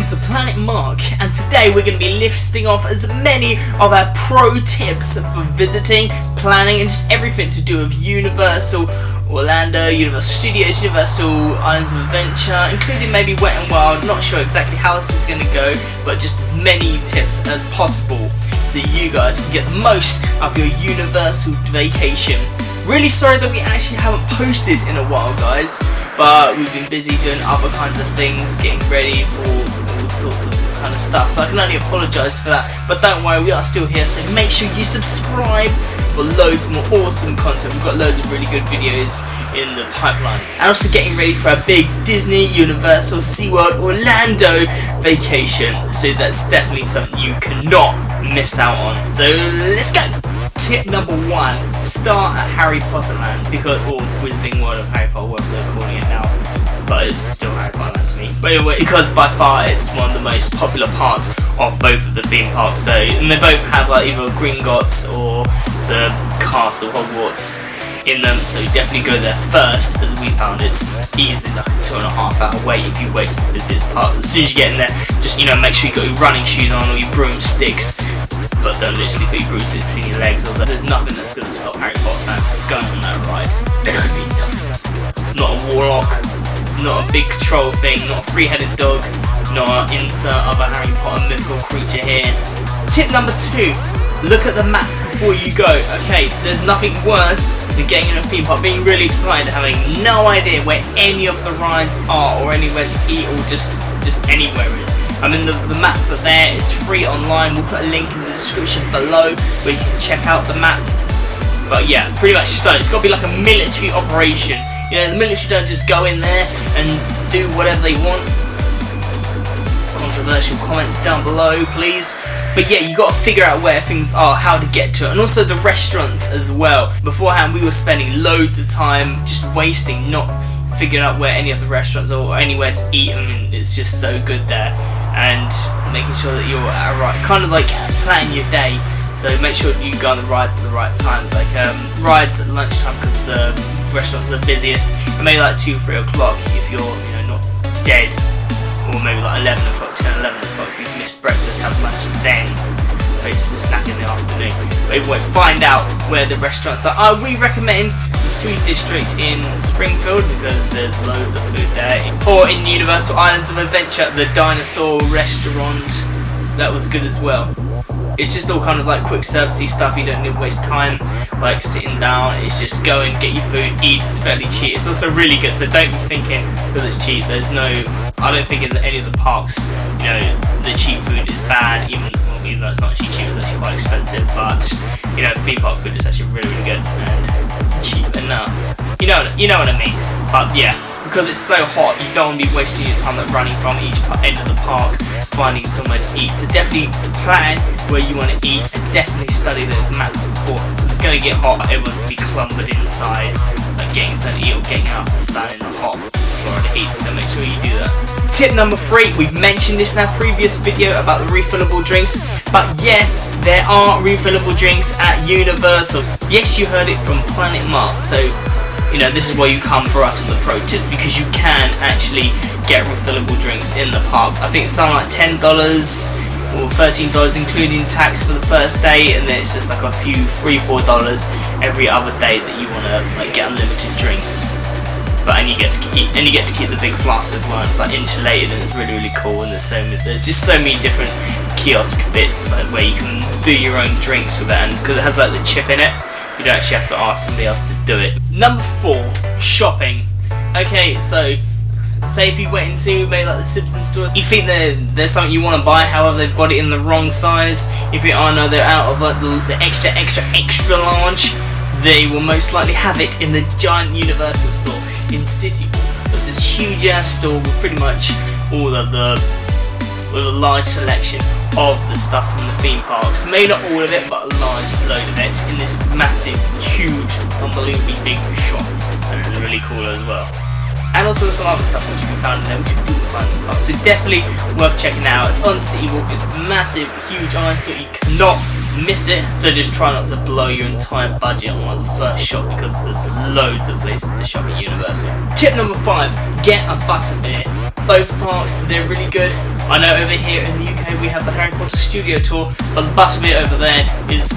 welcome to Planet Mark, and today we're going to be listing off as many of our pro tips for visiting, planning and just everything to do with Universal Orlando, Universal Studios, Universal Islands of Adventure, including maybe Wet n Wild. Not sure exactly how this is going to go, but just as many tips as possible so you guys can get the most of your Universal vacation. Really sorry that we actually haven't posted in a while, guys, but we've been busy doing other kinds of things, getting ready for all sorts of kind of stuff, so I can only apologise for that. But don't worry, we are still here, so make sure you subscribe for loads more awesome content. We've got loads of really good videos in the pipeline, and also getting ready for a big Disney, Universal, SeaWorld, Orlando vacation, so that's definitely something you cannot miss out on. So let's go! Tip number 1, start at Harry Potter Land, or Wizarding World of Harry Potter, whatever they're calling it now, but it's still Harry Potter Land to me. But anyway, because by far it's one of the most popular parts of both of the theme parks, so, and they both have like either Gringotts or the Castle Hogwarts in them, so definitely go there first, as we found it's easily like a 2.5 hour wait if you wait to visit this park. So as soon as you get in there, just make sure you got your running shoes on or your broomsticks, but don't literally put your broomsticks between your legs, or there's nothing that's going to stop Harry Potter fans from going on that ride. I mean nothing. Not a warlock, not a big troll thing, not a three-headed dog, not an insert of a Harry Potter mythical creature here. Tip number 2. Look at the map before you go. Okay, there's nothing worse than getting in a theme park, being really excited, having no idea where any of the rides are or anywhere to eat or just anywhere is. I mean, the maps are there, it's free online. We'll put a link in the description below where you can check out the maps. But yeah, pretty much just done. It's got to be like a military operation. The military don't just go in there and do whatever they want. Controversial comments down below, please. But yeah, you got to figure out where things are, how to get to it, and also the restaurants as well. Beforehand, we were spending loads of time just wasting, not figuring out where any of the restaurants are or anywhere to eat. I mean, it's just so good there, and making sure that you're at a right, kind of like planning your day. So make sure you go on the rides at the right times, like rides at lunchtime because the restaurants are the busiest, and maybe like 2-3 o'clock if you're not dead. Or maybe like 11 o'clock, 10, 11 o'clock if you've missed breakfast, have lunch then, or just a snack in the afternoon. But anyway, find out where the restaurants are. We recommend the food district in Springfield because there's loads of food there. Or in Universal Islands of Adventure, the dinosaur restaurant, that was good as well. It's just all kind of like quick servicey stuff, you don't need to waste time like sitting down. It's just go and get your food, eat, it's fairly cheap. It's also really good, so don't be thinking because it's cheap. There's no, I don't think in any of the parks, the cheap food is bad, even though it's not actually cheap, it's actually quite expensive, but theme park food is actually really, really good and cheap enough. You know what I mean? But yeah, because it's so hot, you don't want to be wasting your time running from each end of the park, finding somewhere to eat. So definitely plan where you want to eat, and definitely study the maps before. It's going to get hot, everyone's going to be clumbered inside, like getting something to eat or getting out of the sun in the hot Florida heat, so make sure you do that. Tip number 3, we've mentioned this in our previous video about the refillable drinks, but yes, there are refillable drinks at Universal. Yes, you heard it from Planet Mark, so this is why you come for us for the pro tips, because you can actually get refillable drinks in the parks. I think it's something like $10 or $13 including tax for the first day, and then it's just like a few $3-4 every other day that you want to get unlimited drinks. But and you get to keep the big flasks as well. And it's like insulated and it's really, really cool. And there's just so many different kiosk bits where you can do your own drinks with it, and because it has like the chip in it, you don't actually have to ask somebody else to do it. Number 4, shopping. Okay, so say if you went into maybe like the Simpsons store, you think there's something you want to buy, however they've got it in the wrong size. If they're out of like the extra large, they will most likely have it in the giant Universal store in City Walk. There's this huge ass store with pretty much all of with a large selection of the stuff from the theme parks. Maybe not all of it, but a large load of it in this massive, huge, unbelievably big shop, and it's really cool as well. And also some other stuff which we found in there, which we didn't find in the park. So definitely worth checking out. It's on City Walk, it's a massive, huge eyesore, you cannot miss it. So just try not to blow your entire budget on like the first shop, because there's loads of places to shop at Universal. Tip number 5, get a butterbeer. Both parks, they're really good. I know over here in the UK we have the Harry Potter Studio Tour, but the Butterbeer over there is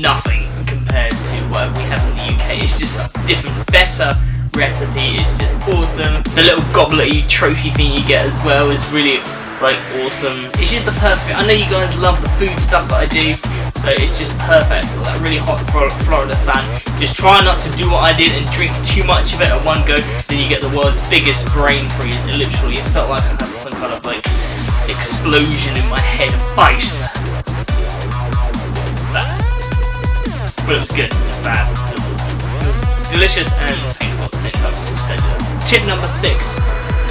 nothing compared to whatever we have in the UK. It's just a different, better recipe. It's just awesome. The little goblet trophy thing you get as well is really like awesome. It's just the perfect. I know you guys love the food stuff that I do, so it's just perfect for that really hot Florida sun. Just try not to do what I did and drink too much of it at one go, then you get the world's biggest brain freeze. It felt like I had some kind of like explosion in my head of ice. But it was good, it was bad. It was delicious and painful at the same time. Tip number 6.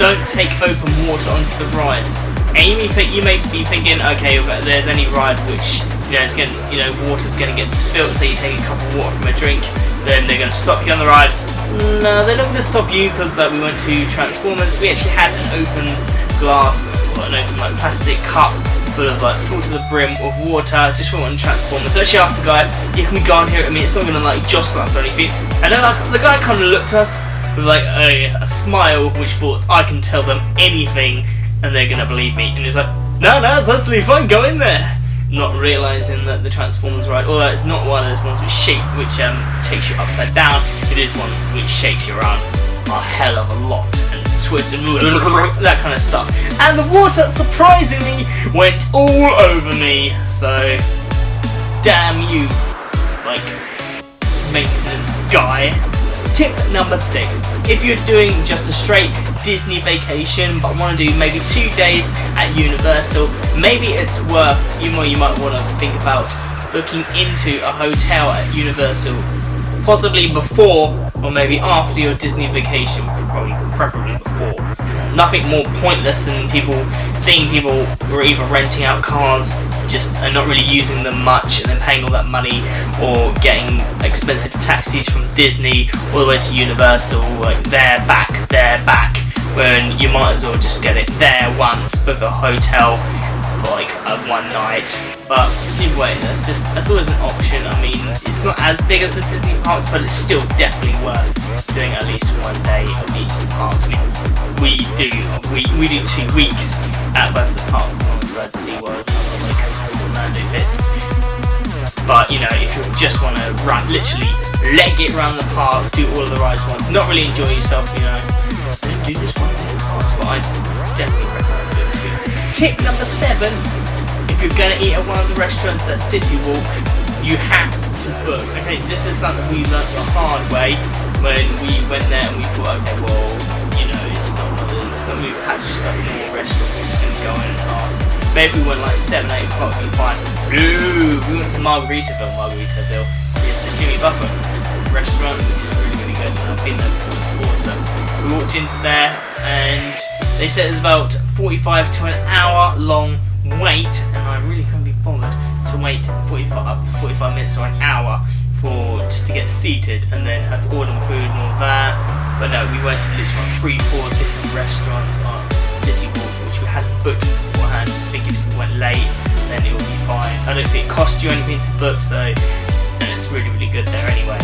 Don't take open water onto the rides. And you may be thinking, okay, but there's any ride which it's going, water's going to get spilt, so you take a cup of water from a drink, then they're going to stop you on the ride. No, they're not going to stop you, because we went to Transformers. We actually had an open glass or an open plastic cup full to the brim of water just for one Transformers. So I actually asked the guy, "Yeah, can we go on here? I mean, it's not going to jostle us or anything." And then the guy kind of looked at us with a smile, which thought I can tell them anything and they're gonna believe me. And he was like, "No, it's absolutely fine. Go in there." Not realizing that the Transformers ride, although it's not one of those ones which takes you upside down, it is one which shakes you around a hell of a lot and twists and that kind of stuff. And the water surprisingly went all over me. So damn you, maintenance guy. Tip number 6. If you're doing just a straight Disney vacation but want to do maybe 2 days at Universal, maybe it's worth, you might want to think about booking into a hotel at Universal, possibly before or maybe after your Disney vacation, preferably before. Nothing more pointless than seeing people who are either renting out cars and not really using them much and then paying all that money, or getting expensive taxis from Disney all the way to Universal, there, back, when you might as well just get it there once, book a hotel for one night. But anyway, that's always an option. I mean, it's not as big as the Disney parks, but it's still definitely worth doing at least 1 day of each of the parks. We do 2 weeks at both the parks alongside SeaWorld and Orlando bits. But if you just want to literally leg it around the park, do all of the rides once, not really enjoy yourself, then do this 1 day in the parks. But I definitely recommend it too. Tip number 7. If you're going to eat at one of the restaurants at City Walk, you have to book. Okay, this is something we learned the hard way when we went there and we thought, okay, well, it's not perhaps just a normal restaurant, we're just going to go in and ask. Maybe if we went 7, 8 o'clock, we'd be fine. Ooh, we went to Margaritaville. It's the Jimmy Buffett restaurant, which is really good, and I've been there before, it's awesome. We walked into there and they said it was about 45 to an hour long wait, and I really couldn't be bothered to wait up to 45 minutes or an hour just to get seated, and then had to order my food and all that. But no, we went to literally 3-4 different restaurants on City Walk, which we hadn't booked beforehand, just thinking if we went late then it would be fine. I don't think it cost you anything to book, so and it's really good there anyway.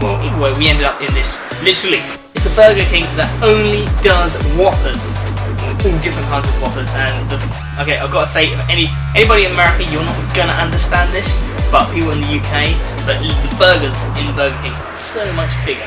Well, either way, we ended up in this, literally, it's a Burger King that only does Whoppers. All different kinds of Whoppers, and okay, I've got to say, anybody in America, you're not gonna understand this, but people in the UK, but the burgers in Burger King are so much bigger.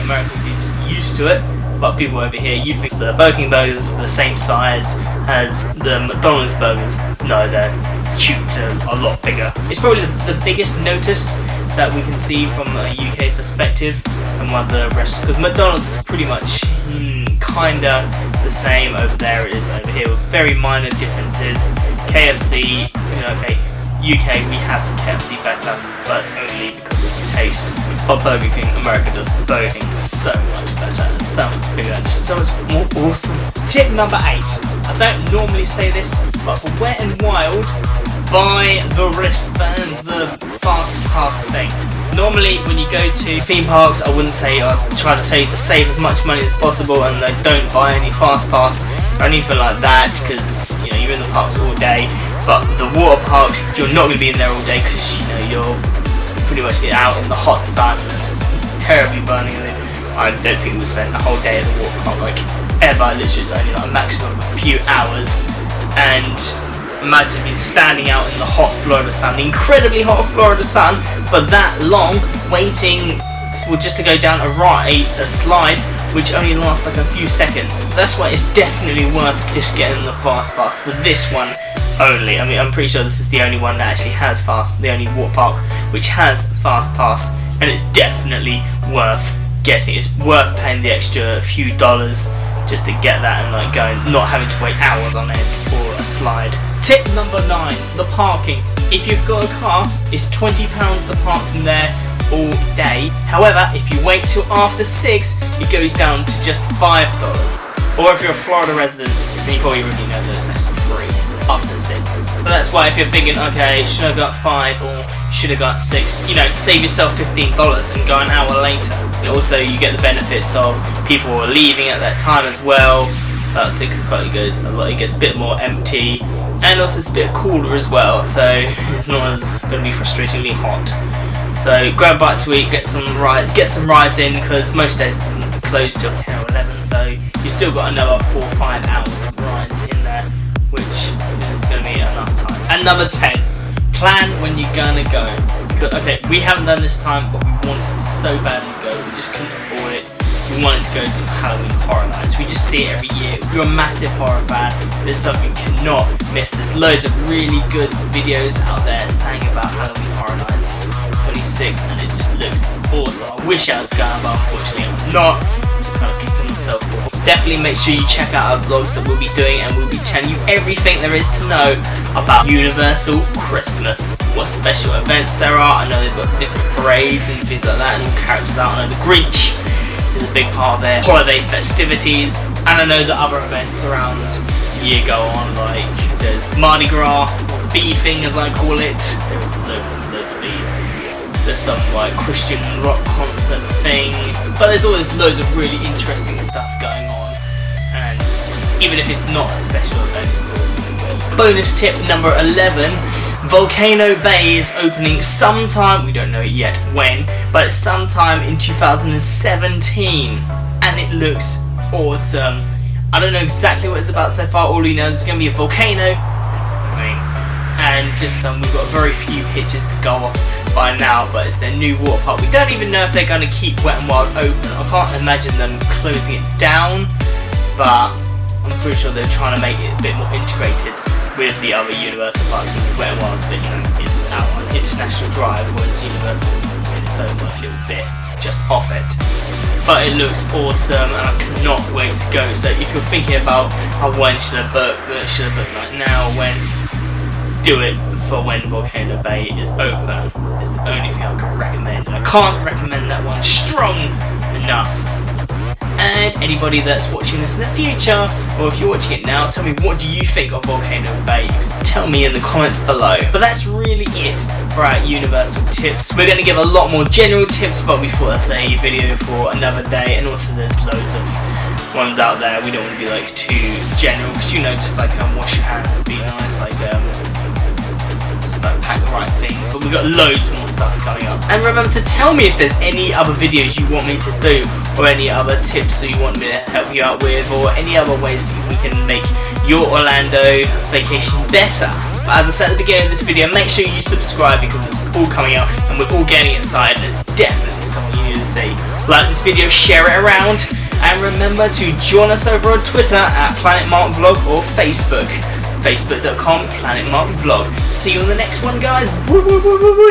Americans are just used to it, but people over here, you think the Burger King burgers are the same size as the McDonald's burgers. No, they're huge, a lot bigger. It's probably the biggest notice that we can see from a UK perspective and one of the rest, because McDonald's is pretty much kinda the same over there it is over here, with very minor differences. KFC, UK, we have KFC better, but it's only because of the taste of Burger King. America does Burger King so much better and so much bigger and just so much more awesome. Tip number 8. I don't normally say this, but for Wet n Wild, buy the wristband, the fast pass thing. Normally, when you go to theme parks, I wouldn't say I try to save as much money as possible, and don't buy any fast pass or anything like that, because you're in the parks all day. But the water parks, you're not going to be in there all day, because you're pretty much out in the hot sun and it's terribly burning. And I don't think we'll spend a whole day at the water park ever. Literally, it's only a maximum of a few hours. and imagine being standing out in the hot Florida sun, the incredibly hot Florida sun, for that long, waiting for just to go down a slide which only lasts like a few seconds. That's why it's definitely worth just getting the fast pass for this one only. I mean, I'm pretty sure this is the only one that actually has the only water park which has fast pass, and it's definitely worth getting. It's worth paying the extra few dollars just to get that and like going, not having to wait hours on end for a slide. Tip number 9, the parking. If you've got a car, it's £20 to park in there all day. However, if you wait till after 6, it goes down to just $5. Or if you're a Florida resident, then you probably already know that it's actually free after 6. But that's why if you're thinking, okay, should I got 5 or should I got 6, you know, save yourself $15 and go an hour later. And also you get the benefits of people are leaving at that time as well. About 6 o'clock it gets a bit more empty, and also it's a bit cooler as well, so it's not as going to be frustratingly hot. So grab a bite to eat, get some rides in, because most days it doesn't close till 10 or 11, so you've still got another 4 or 5 hours of rides in there, which is going to be enough time. And number 10, plan when you're going to go. Okay, we haven't done this time, but we wanted to so badly go, we just couldn't afford it. We wanted to go to Halloween Horror Nights. We just see it every year. If you're a massive horror fan, there's something you cannot miss. There's loads of really good videos out there saying about Halloween Horror Nights 26, and it just looks awesome. I wish I was going, but unfortunately I'm not. I'm kind of kicking myself off. Definitely make sure you check out our vlogs that we'll be doing, and we'll be telling you everything there is to know about Universal Christmas. What special events there are. I know they've got different parades and things like that, and all characters out. I know the Grinch is a big part of their holiday festivities, and I know the other events around the year go on, like there's Mardi Gras, or the bead thing as I call it. There's loads of beads. There's some like Christian rock concert thing, but there's always loads of really interesting stuff going on, and even if it's not a special event, it's all good. Bonus tip number 11. Volcano Bay is opening sometime, we don't know yet when, but it's sometime in 2017, and it looks awesome. I don't know exactly what it's about so far. All we know is it's going to be a volcano, and just we've got very few pictures to go off by now, but it's their new water park. We don't even know if they're going to keep Wet n Wild open. I can't imagine them closing it down, but I'm pretty sure they're trying to make it a bit more integrated with the other Universal parks. Since Wet n Wild's bit, you know, it's out on International Drive, whereas Universal's in its own like little bit just off it. But it looks awesome, and I cannot wait to go. So if you're thinking about when should I book like now, when, do it for when Volcano Bay is open. It's the only thing I can recommend, and I can't recommend that one strong enough. And anybody that's watching this in the future, or if you're watching it now, tell me, what do you think of Volcano Bay? You can tell me in the comments below. But that's really it for our Universal tips. We're going to give a lot more general tips, but we thought that's a video for another day, and also there's loads of ones out there. We don't want to be like too general, because you know, just like wash your hands, be nice, like just like pack the right things. But we've got loads more stuff coming up. And remember to tell me if there's any other videos you want me to do, or any other tips that you want me to help you out with, or any other ways we can make your Orlando vacation better. But as I said at the beginning of this video, make sure you subscribe, because it's all coming out and we're all getting excited, and it's definitely something you need to see. Like this video, share it around, and remember to join us over on Twitter at PlanetMarkVlog, or Facebook, facebook.com/PlanetMarkVlog. See you on the next one, guys.